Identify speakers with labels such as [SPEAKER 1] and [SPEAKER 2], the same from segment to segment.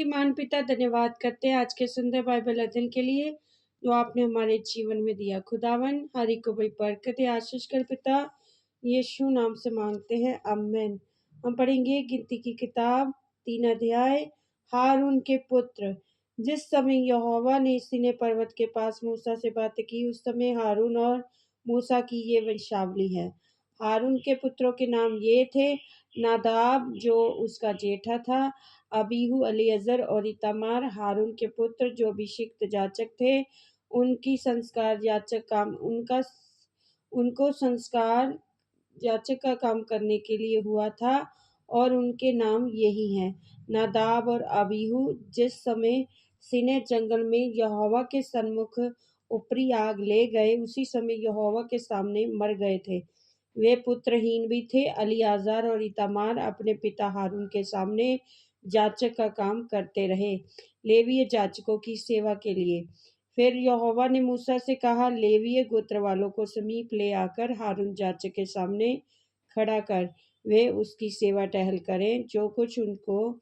[SPEAKER 1] शक्तिमान पिता धन्यवाद करते हैं आज के सुंदर बाइबल अध्ययन के लिए जो आपने हमारे जीवन में दिया। खुदावन हरि को बड़ी बरकत आशीष कर पिता यीशु नाम से मांगते हैं, आमीन। हम पढ़ेंगे गिनती की किताब 3 अध्याय। हारून के पुत्र। जिस समय यहोवा ने सीनै पर्वत के पास मूसा से बातें की, उस समय हारून और मूसा की ये वंशावली है। हारून के पुत्रों के नाम ये थे: नादाब जो उसका जेठा था, अबीहू, एलीअजर और इतामार। हारून के पुत्र जो अभिषिक्त याजक थे, उनको संस्कार याचक का काम करने के लिए हुआ था, और उनके नाम यही हैं: नादाब और अबीहू। जिस समय सीनै जंगल में यहोवा के सन्मुख ऊपरी आग ले गए, उसी समय यहोवा के सामने मर गए थे। वे पुत्रहीन भी थे। एलीआजर और इतामार अपने पिता हारून के सामने याजक का काम करते रहे, लेवीय याजकों की सेवा के लिए। फिर यहोवा ने मूसा से कहा, लेवीय गोत्र वालों को समीप ले आकर हारून याजक के सामने खड़ा कर। वे उसकी सेवा टहल करें। जो कुछ उनको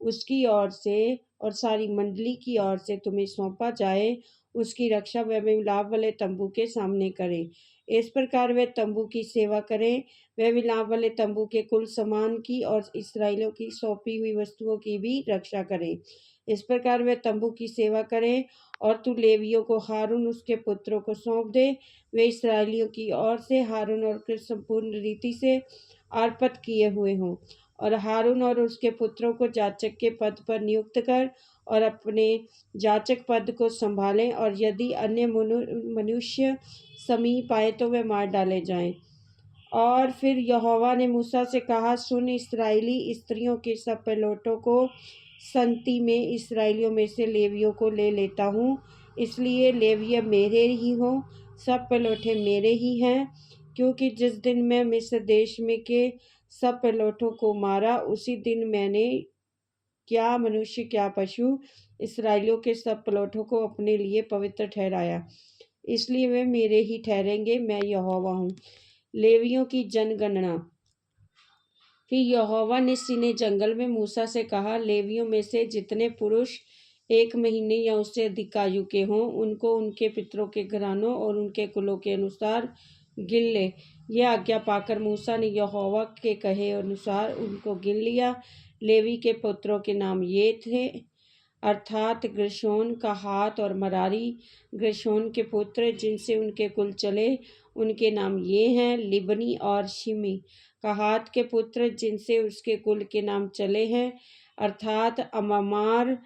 [SPEAKER 1] उसकी ओर से और सारी मंडली की ओर से तुम्हें सौंपा जाए, उसकी रक्षा वे मिलाप वाले तंबू के सामने करें। इस प्रकार वे तंबू की सेवा करें। वे मिलाप वाले तंबू के कुल सामान की और इस्राएलियों की सौंपी हुई वस्तुओं की भी रक्षा करें। इस प्रकार वे तंबू की सेवा करें, और तू लेवियों को हारून उसके पुत्रों को सौंप दे। वे इस्राएलियों की ओर से हारून और के संपूर्ण रीति से अर्पित किए हुए हों। और हारून और उसके पुत्रों को याजक के पद पर नियुक्त कर, और अपने याजक पद को संभालें। और यदि अन्य मनुष्य समीप आए तो वे मार डाले जाएं। और फिर यहोवा ने मूसा से कहा, सुन, इस्राएली स्त्रियों के सब पहिलौठों को संगति में इसराइलियों में से लेवियों को ले लेता हूँ। इसलिए लेवीय मेरे ही हों, सब पहिलौठे मेरे ही हैं। क्योंकि जिस दिन मैं मिस्र देश में के सब पहिलौठों को मारा, उसी दिन मैंने क्या मनुष्य क्या पशु इसराइलियों के सब पहिलौठों को अपने लिए पवित्र ठहराया। इसलिए वे मेरे ही ठहरेंगे। मैं यहोवा हूँ। लेवियों की जनगणना। फिर यहोवा ने सीनै जंगल में मूसा से कहा, लेवियों में से जितने पुरुष 1 महीने या उससे अधिक आयु के हों, उनको उनके पितरों के घरानों और उनके कुलों के अनुसार गिन ले। यह आज्ञा पाकर मूसा ने यहोवा के कहे अनुसार उनको गिन लिया। लेवी के पुत्रों के नाम ये थे, अर्थात गेर्शोन, कहात और मरारी। गेर्शोन के पुत्र जिनसे उनके कुल चले, उनके नाम ये हैं: लिबनी और शिमी। कहात के पुत्र जिनसे उसके कुल के नाम चले हैं, अर्थात अमामार,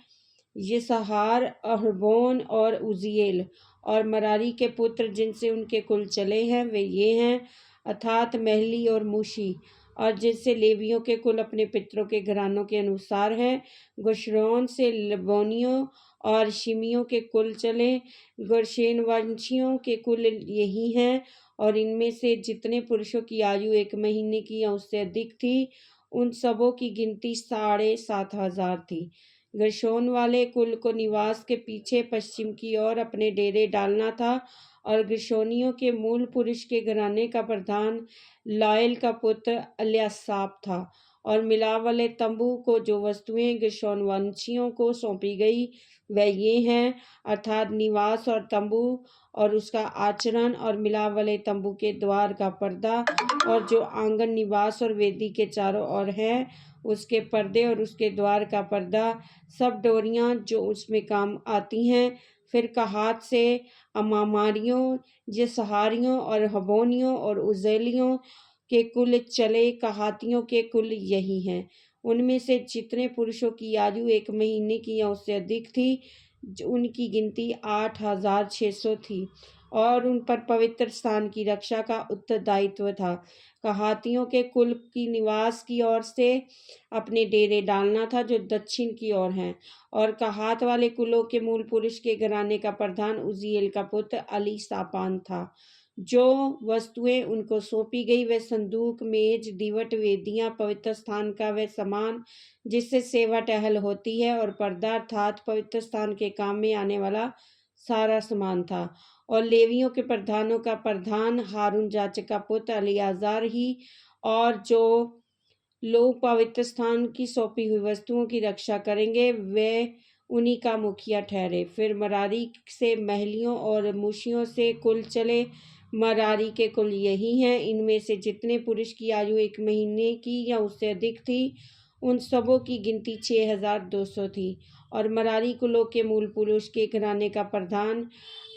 [SPEAKER 1] यिसहार, अहरबोन और उजिएल। और मरारी के पुत्र जिनसे उनके कुल चले हैं, वे ये हैं, अर्थात महली और मूशी। और जिनसे लेवियों के कुल अपने पितरों के घरानों के अनुसार हैं, गुशरोन से लिबोनियों और शिमियों के कुल चले। गेर्शोन वंशियों के कुल यही हैं। और इनमें से जितने पुरुषों की आयु 1 महीने की या उससे अधिक थी, उन सबों की गिनती 7,500 थी। गेर्शोन वाले कुल को निवास के पीछे पश्चिम की ओर अपने डेरे डालना था। और गेर्शोनियों के मूल पुरुष के घराने का प्रधान लाएल का पुत्र एल्यासाप था। और मिलाप वाले तंबू को जो वस्तुएं गेर्शोन वंशियों को सौंपी गई, वह ये हैं, अर्थात निवास और तंबू और उसका आचरण, और मिलाप वाले तंबू के द्वार का पर्दा, और जो आंगन, निवास और वेदी के चारों ओर है, उसके पर्दे और उसके द्वार का पर्दा, सब डोरियां जो उसमें काम आती हैं। फिर कहात से अमामारियों, यिसहारियों और हबोनियों और उजेलियों के कुल चले। कहातियों के कुल यही हैं। उनमें से जितने पुरुषों की आयु 1 महीने की या उससे अधिक थी, उनकी गिनती 8,600 थी। और उन पर पवित्र स्थान की रक्षा का उत्तरदायित्व था। कहातियों के कुल की निवास की ओर से अपने डेरे डालना था, जो दक्षिण की ओर हैं। और कहात वाले कुलों के मूल पुरुष के घराने का प्रधान उजिएल का पुत्र एलीसापान था। जो वस्तुएं उनको सौंपी गई, वे संदूक, मेज, दीवट, वेदियां, पवित्र स्थान का वह सामान जिससे सेवा टहल होती है, और पर्दा, अर्थात पवित्र स्थान के काम में आने वाला सारा सामान था। और लेवियों के प्रधानों का प्रधान हारून याजक का पुत्र एलीआजर ही। और जो लोग पवित्र स्थान की सौंपी हुई वस्तुओं की रक्षा करेंगे, वे उन्हीं का मुखिया ठहरे। फिर मरारी से महलियों और मूशियों से कुल चले। मरारी के कुल यही हैं। इनमें से जितने पुरुष की आयु 1 महीने की या उससे अधिक थी, उन सबों की गिनती 6200 थी। और मरारी कुलों के मूल पुरुष के घराने का प्रधान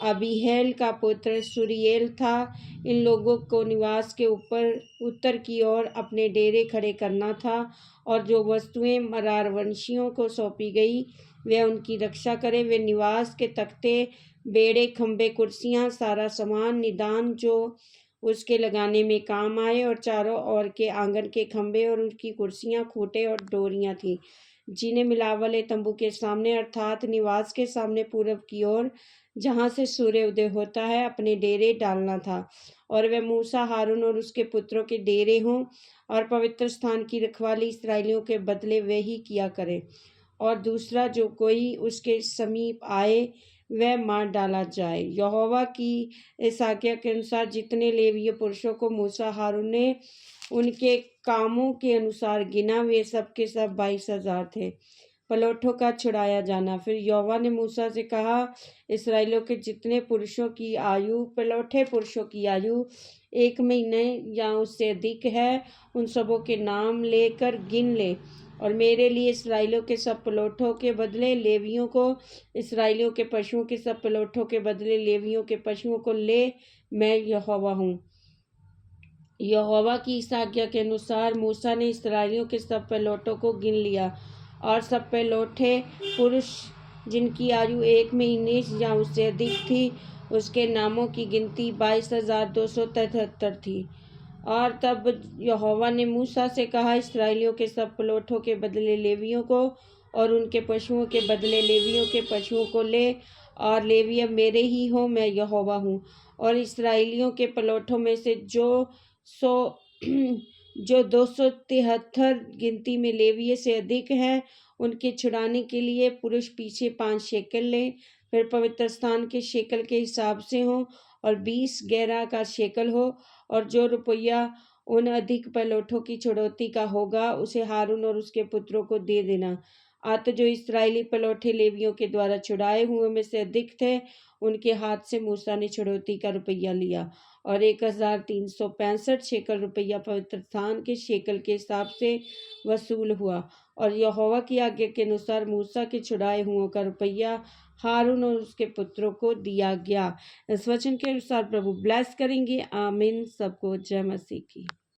[SPEAKER 1] अबीहैल का पुत्र सूरीएल था। इन लोगों को निवास के ऊपर उत्तर की ओर अपने डेरे खड़े करना था, और जो वस्तुएं मरारवंशियों को सौंपी गई वे उनकी रक्षा करें। वे निवास के तख्ते, बेड़े, खंभे, कुर्सियां, सारा सामान निदान जो उसके लगाने में काम आए, और चारों ओर के आंगन के खंभे और उनकी कुर्सियां, खूंटे और डोरियां थी, जिन्हें मिलावले तंबू के सामने अर्थात निवास के सामने पूरब की ओर, जहाँ से सूर्य उदय होता है, अपने डेरे डालना था। और वे मूसा, हारून और उसके पुत्रों के डेरे हों, और पवित्र स्थान की रखवाली इसराइलियों के बदले वे ही किया करें। और दूसरा जो कोई उसके समीप आए वह मार डाला जाए। यहोवा की इस आज्ञा के अनुसार जितने लेवीय पुरुषों को मूसा, हारून ने उनके कामों के अनुसार गिना, वे सब के सब 22,000 थे। पलौठों का छुड़ाया जाना। फिर यहोवा ने मूसा से कहा, इसराइलियों के जितने पुरुषों की आयु, पलौठे पुरुषों की आयु 1 महीने या उससे अधिक है, उन सबों के नाम लेकर गिन ले, और मेरे लिए इसराइलियों के सब पलौठों के बदले लेवियों को, इसराइलियों के पशुओं के सब पलौठों के बदले लेवियों के पशुओं को ले। मैं यहोवा हूँ। यहोवा की इस आज्ञा के अनुसार मूसा ने इसराइलियों के सब पहलौठों को गिन लिया, और सब पहलौठे पुरुष जिनकी आयु 1 महीने या उससे अधिक थी, उसके नामों की गिनती 22,273 थी। और तब यहोवा ने मूसा से कहा, इसराइलियों के सब पलौठों के बदले लेवियों को, और उनके पशुओं के बदले लेवियों के पशुओं को ले, और लेवी अब मेरे ही हो, मैं यहोवा हूँ। और इसराइलियों के पलौठों में से जो 273 गिनती में लेवीय से अधिक हैं, उनके छुड़ाने के लिए पुरुष पीछे 5 शेकल लें। फिर पवित्र स्थान के शेकल के हिसाब से हो, और 20 गैरा का शेकल हो। और जो रुपया उन अधिक पलौठों की छुड़ौती का होगा, उसे हारून और उसके पुत्रों को दे देना। अतः जो इस्राएली पलौठे लेवियों के द्वारा छुड़ाए हुए में से अधिक थे, उनके हाथ से मूसा ने छुड़ौती का रुपया लिया, और 1,365 शेकल रुपया पवित्र स्थान के शेकल के हिसाब से वसूल हुआ। और यहोवा की आज्ञा के अनुसार मूसा के छुड़ाए हुओं का रुपया हारून और उसके पुत्रों को दिया गया। इस वचन के अनुसार प्रभु ब्लेस करेंगे। आमीन। सबको जय मसीह की।